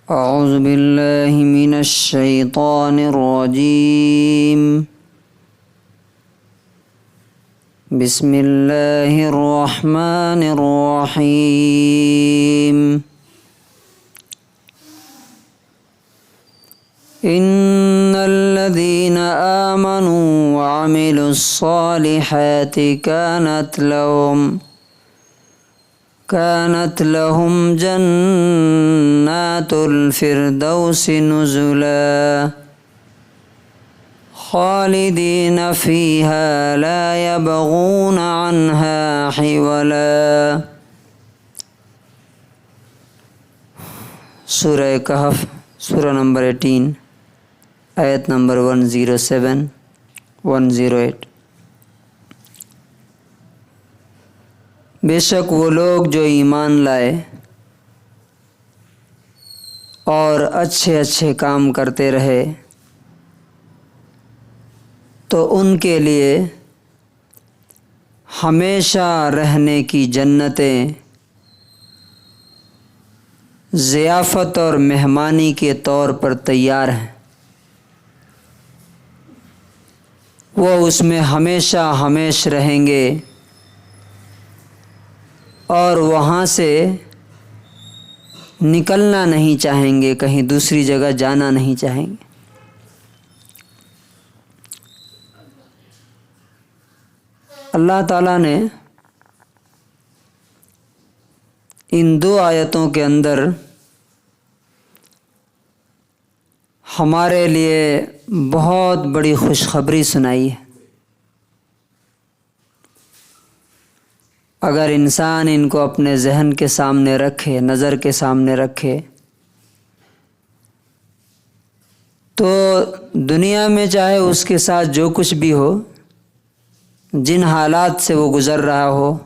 اعوذ باللہ من الشیطان الرجیم بسم اللہ الرحمن الرحیم ان الذین آمنوا وعملوا الصالحات كانت لهم جنات الفردوس نزلا خالدین فیہا لا یبغون عنہا حولا۔ سورہ کہف، سورہ نمبر 18، آیت نمبر 107-108۔ بے شک وہ لوگ جو ایمان لائے اور اچھے اچھے کام کرتے رہے تو ان کے لیے ہمیشہ رہنے کی جنتیں ضیافت اور مہمانی کے طور پر تیار ہیں۔ وہ اس میں ہمیشہ ہمیش رہیں گے اور وہاں سے نکلنا نہیں چاہیں گے، کہیں دوسری جگہ جانا نہیں چاہیں گے۔ اللہ تعالیٰ نے ان دو آیتوں کے اندر ہمارے لیے بہت بڑی خوشخبری سنائی ہے۔ اگر انسان ان کو اپنے ذہن کے سامنے رکھے، نظر کے سامنے رکھے، تو دنیا میں چاہے اس کے ساتھ جو کچھ بھی ہو، جن حالات سے وہ گزر رہا ہو،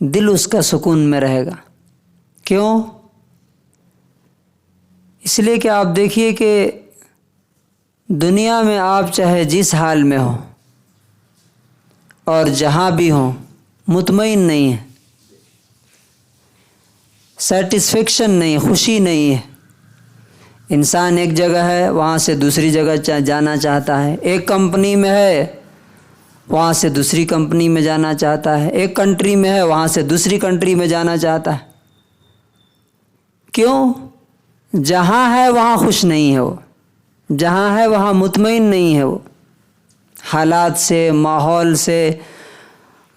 دل اس کا سکون میں رہے گا۔ کیوں؟ اس لیے کہ آپ دیکھیے کہ دنیا میں آپ چاہے جس حال میں ہوں اور جہاں بھی ہوں، مطمئن نہیں ہے، سیٹسفیکشن نہیں، خوشی نہیں ہے۔ انسان ایک جگہ ہے، وہاں سے دوسری جگہ جانا چاہتا ہے، ایک کمپنی میں ہے، وہاں سے دوسری کمپنی میں جانا چاہتا ہے، ایک کنٹری میں ہے، وہاں سے دوسری کنٹری میں جانا چاہتا ہے۔ کیوں؟ جہاں ہے وہاں خوش نہیں ہے وہ، جہاں ہے وہاں مطمئن نہیں ہے وہ، حالات سے، ماحول سے،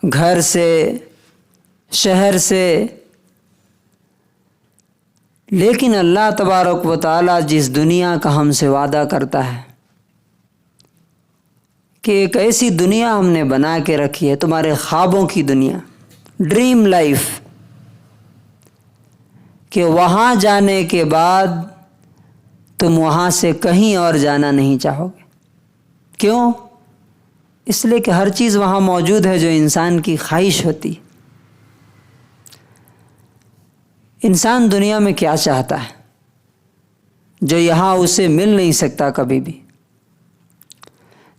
گھر سے، شہر سے۔ لیکن اللہ تبارک و تعالیٰ جس دنیا کا ہم سے وعدہ کرتا ہے کہ ایک ایسی دنیا ہم نے بنا کے رکھی ہے، تمہارے خوابوں کی دنیا، ڈریم لائف، کہ وہاں جانے کے بعد تم وہاں سے کہیں اور جانا نہیں چاہو گے۔ کیوں؟ اس لیے کہ ہر چیز وہاں موجود ہے جو انسان کی خواہش ہوتی۔ انسان دنیا میں کیا چاہتا ہے جو یہاں اسے مل نہیں سکتا کبھی بھی،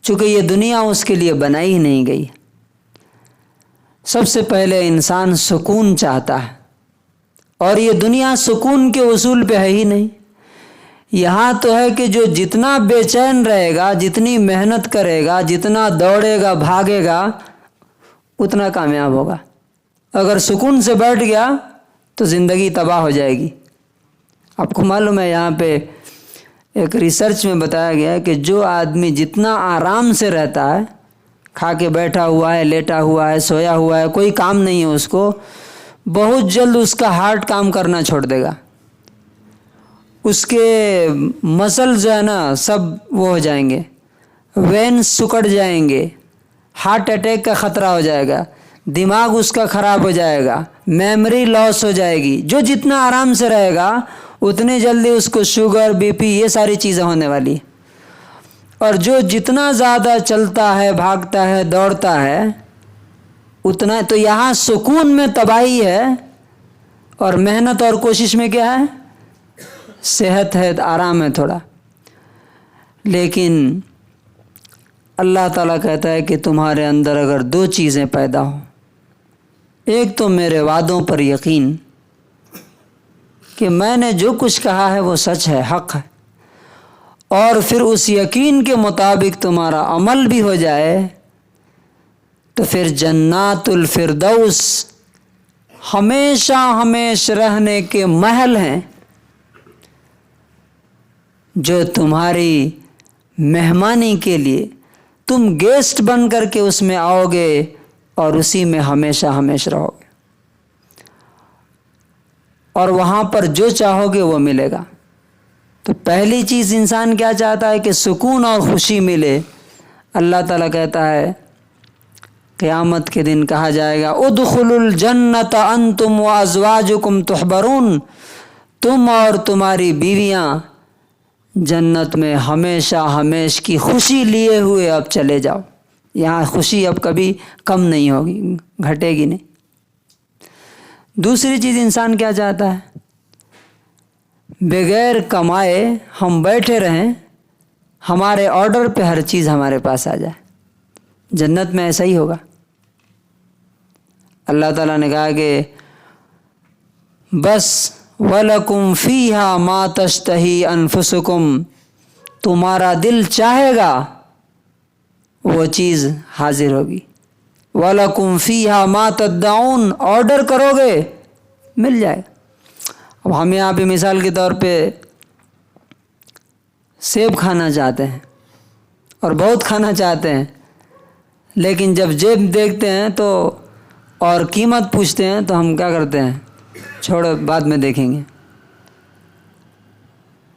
چونکہ یہ دنیا اس کے لیے بنائی ہی نہیں گئی۔ سب سے پہلے انسان سکون چاہتا ہے، اور یہ دنیا سکون کے اصول پہ ہے ہی نہیں۔ یہاں تو ہے کہ جو جتنا بے چین رہے گا، جتنی محنت کرے گا، جتنا دوڑے گا، بھاگے گا، اتنا کامیاب ہوگا۔ اگر سکون سے بیٹھ گیا تو زندگی تباہ ہو جائے گی۔ آپ کو معلوم ہے، یہاں پہ ایک ریسرچ میں بتایا گیا ہے کہ جو آدمی جتنا آرام سے رہتا ہے، کھا کے بیٹھا ہوا ہے، لیٹا ہوا ہے، سویا ہوا ہے، کوئی کام نہیں ہے اس کو، بہت جلد اس کا ہارٹ کام کرنا چھوڑ دے گا، اس کے مسل جو ہے نا سب وہ ہو جائیں گے، وینس سکڑ جائیں گے، ہارٹ اٹیک کا خطرہ ہو جائے گا، دماغ اس کا خراب ہو جائے گا، میموری لاس ہو جائے گی۔ جو جتنا آرام سے رہے گا اتنے جلدی اس کو شوگر، بی پی، یہ ساری چیزیں ہونے والی۔ اور جو جتنا زیادہ چلتا ہے، بھاگتا ہے، دوڑتا ہے، اتنا تو یہاں سکون میں تباہی ہے، اور محنت اور کوشش میں کیا ہے؟ صحت ہے، آرام ہے تھوڑا۔ لیکن اللہ تعالیٰ کہتا ہے کہ تمہارے اندر اگر دو چیزیں پیدا ہوں، ایک تو میرے وعدوں پر یقین، کہ میں نے جو کچھ کہا ہے وہ سچ ہے، حق ہے، اور پھر اس یقین کے مطابق تمہارا عمل بھی ہو جائے، تو پھر جنات الفردوس ہمیشہ ہمیشہ رہنے کے محل ہیں، جو تمہاری مہمانی کے لیے تم گیسٹ بن کر کے اس میں آؤ گے اور اسی میں ہمیشہ ہمیشہ رہو گے، اور وہاں پر جو چاہو گے وہ ملے گا۔ تو پہلی چیز انسان کیا چاہتا ہے کہ سکون اور خوشی ملے۔ اللہ تعالیٰ کہتا ہے قیامت کے دن کہا جائے گا ادخلوا الجنت انتم وازواجکم تحبرون، تم اور تمہاری بیویاں جنت میں ہمیشہ ہمیش کی خوشی لیے ہوئے اب چلے جاؤ، یہاں خوشی اب کبھی کم نہیں ہوگی، گھٹے گی نہیں۔ دوسری چیز انسان کیا چاہتا ہے؟ بغیر کمائے ہم بیٹھے رہیں، ہمارے آرڈر پہ ہر چیز ہمارے پاس آ جائے۔ جنت میں ایسا ہی ہوگا۔ اللہ تعالیٰ نے کہا کہ بس وَلَكُمْ فِيهَا مَا تَشْتَهِي أَنفُسُكُمْ، تمہارا دل چاہے گا وہ چیز حاضر ہوگی۔ وَلَكُمْ فِيهَا مَا تَدَّعُونَ، آرڈر کرو گے مل جائے گا۔ اب ہم یہاں پہ مثال کے طور پہ سیب کھانا چاہتے ہیں اور بہت کھانا چاہتے ہیں، لیکن جب جیب دیکھتے ہیں تو اور قیمت پوچھتے ہیں تو ہم کیا کرتے ہیں؟ چھوڑو بعد میں دیکھیں گے۔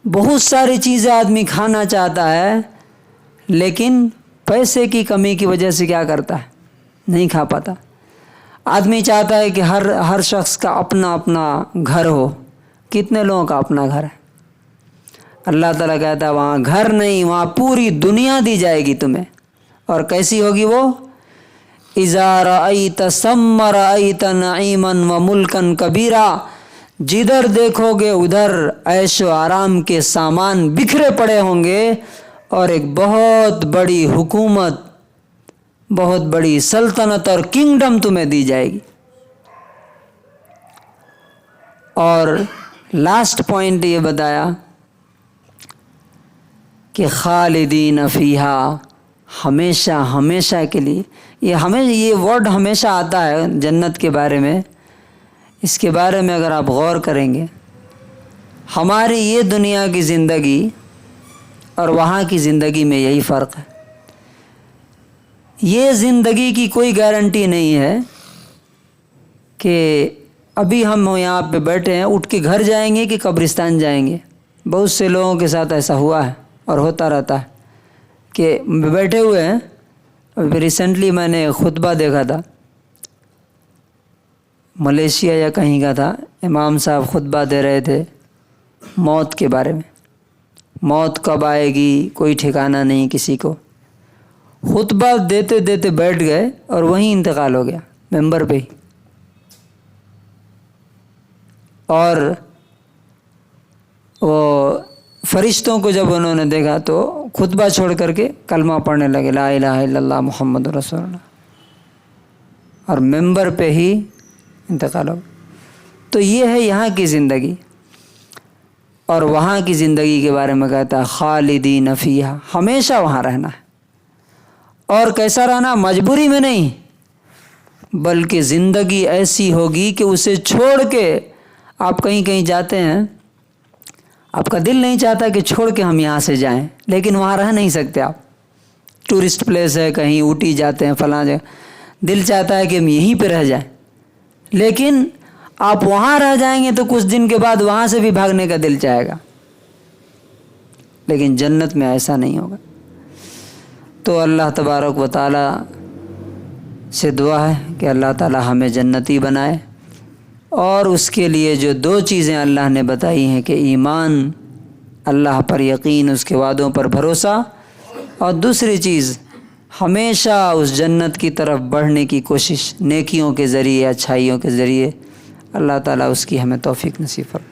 بہت ساری چیزیں آدمی کھانا چاہتا ہے، لیکن پیسے کی کمی کی وجہ سے کیا کرتا ہے؟ نہیں کھا پاتا۔ آدمی چاہتا ہے کہ ہر شخص کا اپنا اپنا گھر ہو۔ کتنے لوگوں کا اپنا گھر ہے؟ اللہ تعالیٰ کہتا ہے وہاں گھر نہیں، وہاں پوری دنیا دی جائے گی تمہیں۔ اور کیسی ہوگی وہ؟ اذا رأیت ثم رأیت نعیما وملکا کبیرا، جدھر دیکھو گے ادھر عیش و آرام کے سامان بکھرے پڑے ہوں گے، اور ایک بہت بڑی حکومت، بہت بڑی سلطنت اور کنگڈم تمہیں دی جائے گی۔ اور لاسٹ پوائنٹ یہ بتایا کہ خالدین فیہا، ہمیشہ ہمیشہ کے لیے۔ یہ ورڈ ہمیشہ آتا ہے جنت کے بارے میں۔ اس کے بارے میں اگر آپ غور کریں گے، ہماری یہ دنیا کی زندگی اور وہاں کی زندگی میں یہی فرق ہے۔ یہ زندگی کی کوئی گارنٹی نہیں ہے کہ ابھی ہم یہاں پہ بیٹھے ہیں، اٹھ کے گھر جائیں گے کہ قبرستان جائیں گے۔ بہت سے لوگوں کے ساتھ ایسا ہوا ہے اور ہوتا رہتا ہے کہ بیٹھے ہوئے ہیں۔ ابھی ریسنٹلی میں نے خطبہ دیکھا تھا، ملیشیا یا کہیں کا تھا، امام صاحب خطبہ دے رہے تھے موت کے بارے میں۔ موت کب آئے گی کوئی ٹھکانہ نہیں کسی کو۔ خطبہ دیتے دیتے بیٹھ گئے اور وہیں انتقال ہو گیا، ممبر پہ ہی۔ اور وہ فرشتوں کو جب انہوں نے دیکھا تو خطبہ چھوڑ کر کے کلمہ پڑھنے لگے، لا الہ الا اللہ محمد رسول اللہ، اور ممبر پہ ہی انتقال ہو گیا۔ تو یہ ہے یہاں کی زندگی۔ اور وہاں کی زندگی کے بارے میں کہتا ہے خالدین فیہا، ہمیشہ وہاں رہنا ہے۔ اور کیسا رہنا؟ مجبوری میں نہیں، بلکہ زندگی ایسی ہوگی کہ اسے چھوڑ کے آپ کہیں کہیں جاتے ہیں، آپ کا دل نہیں چاہتا کہ چھوڑ کے ہم یہاں سے جائیں، لیکن وہاں رہ نہیں سکتے آپ۔ ٹورسٹ پلیس ہے، کہیں اوٹی جاتے ہیں، فلاں جگہ، دل چاہتا ہے کہ ہم یہیں پہ رہ جائیں، لیکن آپ وہاں رہ جائیں گے تو کچھ دن کے بعد وہاں سے بھی بھاگنے کا دل چاہے گا، لیکن جنت میں ایسا نہیں ہوگا۔ تو اللہ تبارک و تعالی سے دعا ہے کہ اللہ تعالی ہمیں جنتی بنائے، اور اس کے لیے جو دو چیزیں اللہ نے بتائی ہیں کہ ایمان، اللہ پر یقین، اس کے وعدوں پر بھروسہ، اور دوسری چیز ہمیشہ اس جنت کی طرف بڑھنے کی کوشش، نیکیوں کے ذریعے، اچھائیوں کے ذریعے۔ اللہ تعالیٰ اس کی ہمیں توفیق نصیب فرمائے۔